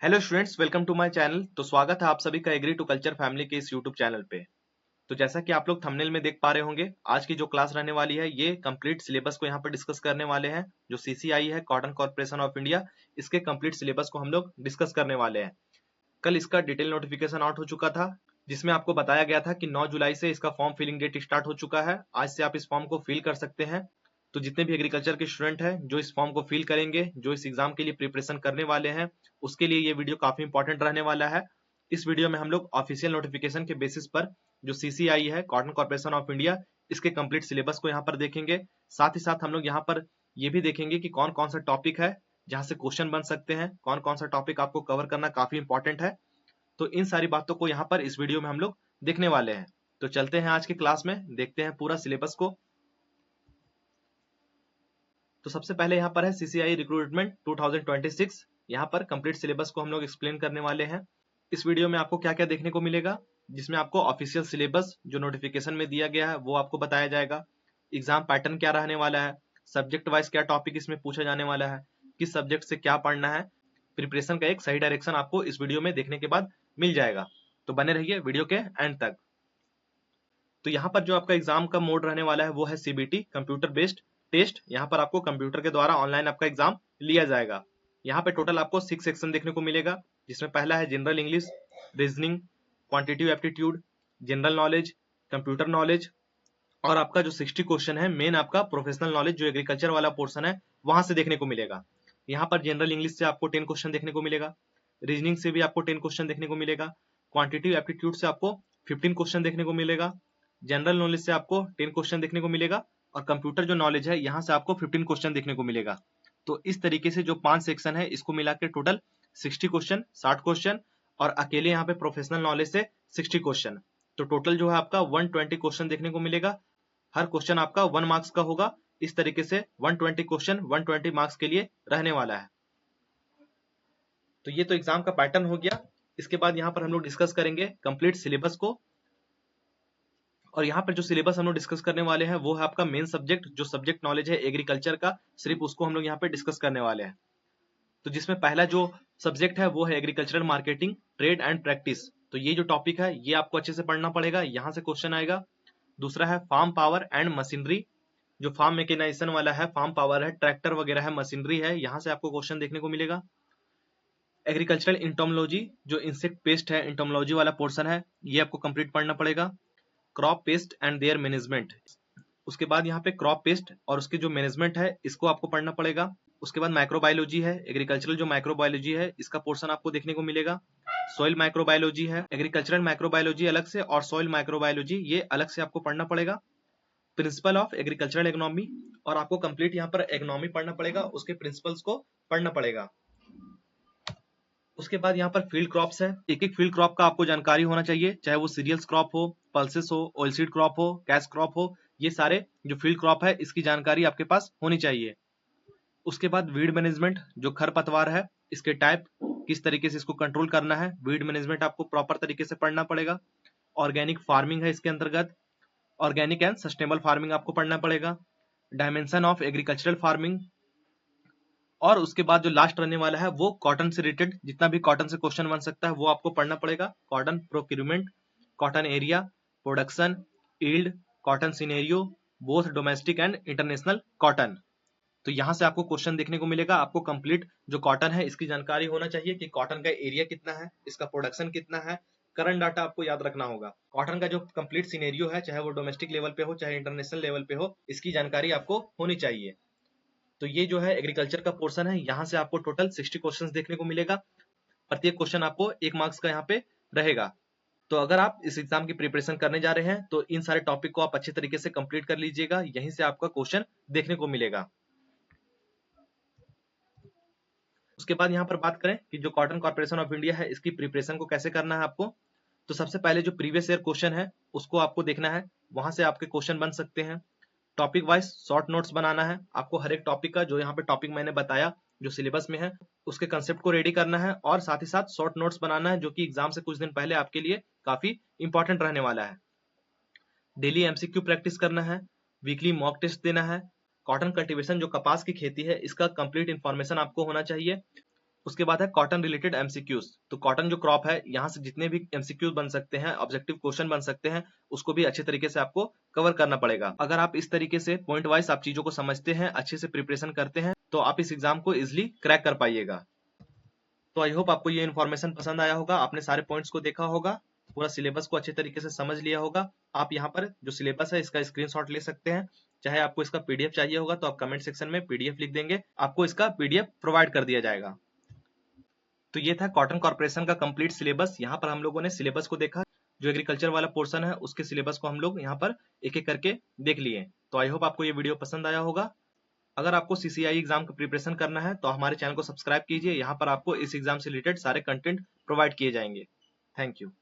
Hello students, welcome to my channel. तो स्वागत है आप सभी का एग्री टू कल्चर फैमिली के इस यूट्यूब चैनल पे। तो जैसा कि आप लोग थंबनेल में देख पा रहे होंगे, आज की जो क्लास रहने वाली है ये कंप्लीट सिलेबस को यहाँ पर डिस्कस करने वाले हैं। जो सीसीआई है, कॉटन कॉर्पोरेशन ऑफ इंडिया, इसके कंप्लीट सिलेबस को हम लोग डिस्कस करने वाले हैं। कल इसका डिटेल नोटिफिकेशन आउट हो चुका था, जिसमें आपको बताया गया था कि 9 जुलाई से इसका फॉर्म फिलिंग डेट स्टार्ट हो चुका है। आज से आप इस फॉर्म को फिल कर सकते हैं। तो जितने भी एग्रीकल्चर के स्टूडेंट हैं जो इस फॉर्म को फिल करेंगे, जो इस एग्जाम के लिए प्रिपरेशन करने वाले हैं, उसके लिए ये वीडियो काफी इंपॉर्टेंट रहने वाला है। इस वीडियो में हम लोग ऑफिशियल नोटिफिकेशन के बेसिस पर जो सीसीआई है, कॉटन कॉर्पोरेशन ऑफ इंडिया, इसके कंप्लीट सिलेबस को यहाँ पर देखेंगे। साथ ही साथ हम लोग यहाँ पर ये भी देखेंगे कि कौन कौन सा टॉपिक है जहाँ से क्वेश्चन बन सकते हैं, कौन कौन सा टॉपिक आपको कवर करना काफी इंपॉर्टेंट है। तो इन सारी बातों को यहाँ पर इस वीडियो में हम लोग देखने वाले हैं। तो चलते हैं आज की क्लास में, देखते हैं पूरा सिलेबस को। तो सबसे पहले यहाँ पर है सीसीआई रिक्रूटमेंट 2026। यहाँ पर कंप्लीट सिलेबस को हम लोग एक्सप्लेन करने वाले हैं। इस वीडियो में आपको क्या क्या देखने को मिलेगा, जिसमें आपको ऑफिशियल सिलेबस जो नोटिफिकेशन में दिया गया है वो आपको बताया जाएगा। एग्जाम पैटर्न क्या रहने वाला है, सब्जेक्ट वाइज क्या टॉपिक इसमें पूछा जाने वाला है, किस सब्जेक्ट से क्या पढ़ना है। प्रिपरेशन का एक सही डायरेक्शन आपको इस वीडियो में देखने के बाद मिल जाएगा। तो बने रहिए वीडियो के एंड तक। तो यहाँ पर जो आपका एग्जाम का मोड रहने वाला है वो है सीबीटी, कंप्यूटर बेस्ड टेस्ट। यहाँ पर आपको कंप्यूटर के द्वारा ऑनलाइन आपका एग्जाम लिया जाएगा। यहाँ पे टोटल आपको 6 सेक्शन देखने को मिलेगा, जिसमें पहला है general English, reasoning, quantitative aptitude, general knowledge, computer knowledge, और आपका जो 60 क्वेश्चन है मेन आपका प्रोफेशनल नॉलेज जो एग्रीकल्चर वाला पोर्शन है वहां से देखने को मिलेगा। यहाँ पर जनरल इंग्लिश से आपको 10 क्वेश्चन देखने को मिलेगा, रीजनिंग से भी आपको 10 क्वेश्चन देखने को मिलेगा, क्वांटिटिव एप्टीट्यूड से आपको 15 क्वेश्चन देखने को मिलेगा, जनरल नॉलेज से आपको 10 क्वेश्चन देखने को मिलेगा, और कंप्यूटर जो नॉलेज है यहाँ से आपको 15 क्वेश्चन देखने को मिलेगा। तो इस तरीके से जो 5 सेक्शन है इसको मिला के टोटल 60 क्वेश्चन, 60 क्वेश्चन, और अकेले यहाँ पे प्रोफेशनल नॉलेज से 60 क्वेश्चन। तो टोटल जो है आपका 120 क्वेश्चन देखने को मिलेगा। हर क्वेश्चन आपका 1 मार्क्स का होगा। इस तरीके से 120 क्वेश्चन 120 मार्क्स के लिए रहने वाला है। तो ये तो एग्जाम का पैटर्न हो गया। इसके बाद यहाँ पर हम लोग डिस्कस करेंगे कंप्लीट सिलेबस को। और यहाँ पर जो सिलेबस हम लोग डिस्कस करने वाले हैं वो है आपका मेन सब्जेक्ट, जो सब्जेक्ट नॉलेज है एग्रीकल्चर का, सिर्फ उसको हम लोग यहाँ पे डिस्कस करने वाले हैं। तो जिसमें पहला जो सब्जेक्ट है वो है agricultural marketing, trade and practice. तो ये जो टॉपिक है ये आपको अच्छे से पढ़ना पड़ेगा, यहाँ से क्वेश्चन आएगा। दूसरा है फार्म पावर एंड मशीनरी, जो फार्म मैकेनाइजेशन वाला है, फार्म पावर है, ट्रैक्टर वगैरह है, मशीनरी है, यहाँ से आपको क्वेश्चन देखने को मिलेगा। एग्रीकल्चरल इंटोमोलॉजी, जो इंसेक्ट पेस्ट है, इंटोमोलॉजी वाला पोर्शन है, ये आपको कंप्लीट पढ़ना पड़ेगा। Crop paste and there management, उसके बाद यहाँ पे क्रॉप पेस्ट और उसके जो मैनेजमेंट है इसको आपको पढ़ना पड़ेगा। उसके बाद माइक्रोबायोलॉजी है, एग्रीकल्चरल जो माइक्रोबायोलॉजी है इसका पोर्शन आपको देखने को मिलेगा। सॉइल माइक्रोबायोलॉजी है, एग्रीकल्चरल माइक्रोबायोलॉजी अलग से और सॉइल माइक्रोबायोलॉजी ये अलग से आपको पढ़ना पड़ेगा। प्रिंसिपल ऑफ एग्रीकल्चरल इकोनॉमी, और आपको कंप्लीट यहाँ पर इकोनॉमी पढ़ना पड़ेगा, उसके प्रिंसिपल्स को पढ़ना पड़ेगा। उसके बाद यहाँ पर फील्ड क्रॉप्स है, एक एक फील्ड क्रॉप का आपको जानकारी होना चाहिए, चाहे वो सीरियल्स क्रॉप हो, पल्सेस हो, ऑयलसीड क्रॉप हो, कैश क्रॉप हो, ये सारे जो फील्ड क्रॉप है इसकी जानकारी आपके पास होनी चाहिए। उसके बाद वीड मैनेजमेंट, जो खरपतवार है इसके टाइप, किस तरीके से इसको कंट्रोल करना है, वीड मैनेजमेंट आपको प्रॉपर तरीके से पढ़ना पड़ेगा। ऑर्गेनिक फार्मिंग है इसके अंतर्गत, ऑर्गेनिक एंड सस्टेनेबल फार्मिंग आपको पढ़ना पड़ेगा। डायमेंशन ऑफ एग्रीकल्चरल फार्मिंग, और उसके बाद जो लास्ट रहने वाला है वो कॉटन से रिलेटेड, जितना भी कॉटन से क्वेश्चन बन सकता है वो आपको पढ़ना पड़ेगा। Cotton procurement, cotton area, production, yield, cotton scenario, both domestic and international cotton. तो यहाँ से आपको क्वेश्चन देखने को मिलेगा। आपको कंप्लीट जो कॉटन है इसकी जानकारी होना चाहिए कि कॉटन का एरिया कितना है, इसका प्रोडक्शन कितना है, करंट डाटा आपको याद रखना होगा। कॉटन का जो कंप्लीट सिनेरियो है, चाहे वो डोमेस्टिक लेवल पे हो चाहे इंटरनेशनल लेवल पे हो, इसकी जानकारी आपको होनी चाहिए। तो ये जो है एग्रीकल्चर का पोर्शन है, यहाँ से आपको टोटल 60 क्वेश्चंस देखने को मिलेगा। प्रत्येक क्वेश्चन आपको 1 मार्क्स का यहाँ पे रहेगा। तो अगर आप इस एग्जाम की प्रिपरेशन करने जा रहे हैं तो इन सारे टॉपिक को आप अच्छे तरीके से कंप्लीट कर लीजिएगा, यहीं से आपका क्वेश्चन देखने को मिलेगा। उसके बाद यहाँ पर बात करें कि जो कॉटन कॉर्पोरेशन ऑफ इंडिया है इसकी प्रिपरेशन को कैसे करना है आपको। तो सबसे पहले जो प्रीवियस ईयर क्वेश्चन है उसको आपको देखना है, वहां से आपके क्वेश्चन बन सकते हैं। टॉपिक वाइज शॉर्ट नोट्स बनाना है आपको, हर एक टॉपिक का जो यहाँ पे टॉपिक मैंने बताया जो सिलेबस में है उसके कंसेप्ट को रेडी करना है, और साथ ही साथ शॉर्ट नोट्स बनाना है जो कि एग्जाम से कुछ दिन पहले आपके लिए काफी इंपॉर्टेंट रहने वाला है। डेली एमसीक्यू प्रैक्टिस करना है, वीकली मॉक टेस्ट देना है। कॉटन कल्टीवेशन जो कपास की खेती है इसका कंप्लीट इंफॉर्मेशन आपको होना चाहिए। उसके बाद है कॉटन रिलेटेड एमसीक्यूज। तो कॉटन जो क्रॉप है, यहाँ से जितने भी एमसीक्यूज बन सकते हैं, ऑब्जेक्टिव क्वेश्चन बन सकते हैं, उसको भी अच्छे तरीके से आपको कवर करना पड़ेगा। अगर आप इस तरीके से पॉइंट वाइज आप चीजों को समझते हैं, अच्छे से प्रिपरेशन करते हैं, तो आप इस एग्जाम को इजिली क्रैक कर पाइएगा। तो आई होप आपको ये इन्फॉर्मेशन पसंद आया होगा, आपने सारे पॉइंट्स को देखा होगा, पूरा सिलेबस को अच्छे तरीके से समझ लिया होगा। आप यहाँ पर जो सिलेबस है इसका स्क्रीनशॉट ले सकते हैं। चाहे आपको इसका पीडीएफ चाहिए होगा तो आप कमेंट सेक्शन में पीडीएफ लिख देंगे, आपको इसका पीडीएफ प्रोवाइड कर दिया जाएगा। तो ये था कॉटन कॉर्पोरेशन का कंप्लीट सिलेबस। यहाँ पर हम लोगों ने सिलेबस को देखा, जो एग्रीकल्चर वाला पोर्शन है उसके सिलेबस को हम लोग यहाँ पर एक एक करके देख लिए। तो आई होप आपको ये वीडियो पसंद आया होगा। अगर आपको सीसीआई एग्जाम का प्रिपरेशन करना है तो हमारे चैनल को सब्सक्राइब कीजिए, यहाँ पर आपको इस एग्जाम से रिलेटेड सारे कंटेंट प्रोवाइड किए जाएंगे। Thank you.